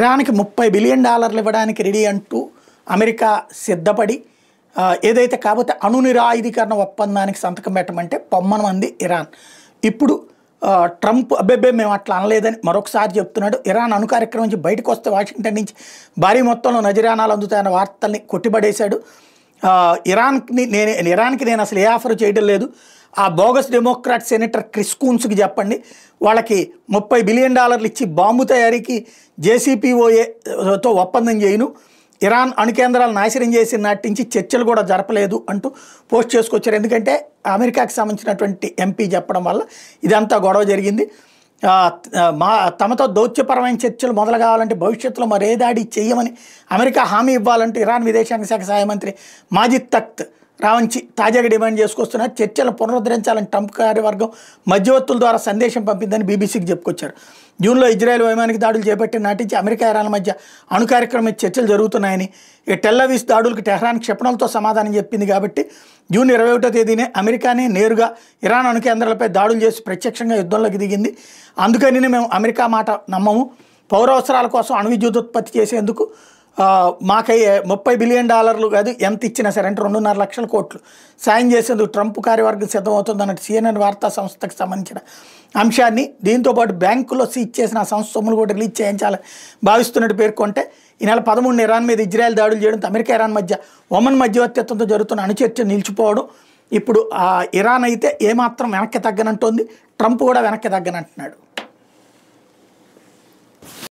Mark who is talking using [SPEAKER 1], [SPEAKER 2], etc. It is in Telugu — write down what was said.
[SPEAKER 1] ఇరాన్‌కి $30 బిలియన్ ఇవ్వడానికి రెడీ అంటూ అమెరికా సిద్ధపడి ఏదైతే కాకపోతే అణు నిరాయుధీకరణ ఒప్పందానికి సంతకం పెట్టమంటే పొమ్మనమంది ఇరాన్. ఇప్పుడు ట్రంప్ అబ్బెబ్బే మేము అట్లా అనలేదని మరొకసారి చెప్తున్నాడు. ఇరాన్ అణు కార్యక్రమం నుంచి బయటకు వస్తే వాషింగ్టన్ నుంచి భారీ మొత్తంలో నజరానాలు అందుతాయన్న వార్తల్ని కొట్టిపడేశాడు. ఇరాన్కి నేను అసలు ఏ ఆఫర్ చేయడం లేదు. ఆ బోగస్ డెమోక్రాట్ సెనేటర్ క్రిస్ కూన్స్కి చెప్పండి, వాళ్ళకి $30 బిలియన్ ఇచ్చి బాంబు తయారీకి JCPOAతో ఒప్పందం చేయను, ఇరాన్ అణు కేంద్రాలు నాశనం చేసిన నాటి నుంచి చర్చలు కూడా జరపలేదు అంటూ పోస్ట్ చేసుకొచ్చారు. ఎందుకంటే అమెరికాకి సంబంధించినటువంటి ఎంపీ చెప్పడం వల్ల ఇదంతా గొడవ జరిగింది. తమతో దౌత్యపరమైన చర్చలు మొదలు కావాలంటే భవిష్యత్తులో మరే దాడి చేయమని అమెరికా హామీ ఇవ్వాలంటూ ఇరాన్ విదేశాంగ శాఖ సహాయ మంత్రి మాజిద్ తఖ్త్ రావంచి తాజాగా డిమాండ్ చేసుకొస్తున్నారు. చర్చలను పునరుద్ధరించాలని ట్రంప్ కార్యవర్గం మధ్యవర్తుల ద్వారా సందేశం పంపిందని బీబీసీకి చెప్పుకొచ్చారు. జూన్లో ఇజ్రాయెల్ వైమానిక దాడులు చేపట్టిన నాటి నుంచి అమెరికా ఇరాన్ల మధ్య అణు కార్యక్రమం చర్చలు జరుగుతున్నాయని, టెల్ అవీవ్ దాడులకు టెహ్రాన్ క్షిపణులతో సమాధానం చెప్పింది కాబట్టి జూన్ 21వ తేదీనే అమెరికానే నేరుగా ఇరాన్ అణు కేంద్రాలపై దాడులు చేసి ప్రత్యక్షంగా యుద్ధంలోకి దిగింది. అందుకని మేము అమెరికా మాట నమ్మము. పౌరావసరాల కోసం అణు విద్యుత్ ఉత్పత్తి చేసేందుకు మాకై $30 బిలియన్ కాదు, ఎంత ఇచ్చినా సరే అంటే 2.5 లక్షల కోట్లు సాయం చేసేందుకు ట్రంప్ కార్యవర్గం సిద్ధమవుతుంది అన్నట్టు CNN వార్తా సంస్థకు సంబంధించిన అంశాన్ని, దీంతోపాటు బ్యాంకులో సీజ్ చేసిన ఆ సంస్థ సొమ్ములు కూడా రిలీజ్ చేయించాలని భావిస్తున్నట్టు పేర్కొంటే ఈ నెల 13 ఇరాన్ మీద ఇజ్రాయెల్ దాడులు చేయడంతో అమెరికా ఇరాన్ మధ్య ఒమన్ మధ్యవర్తిత్వంతో జరుగుతున్న అణుచర్చ నిలిచిపోవడం, ఇప్పుడు ఇరాన్ అయితే ఏమాత్రం వెనక్కి తగ్గనంటోంది, ట్రంప్ కూడా వెనక్కి తగ్గనంటున్నాడు.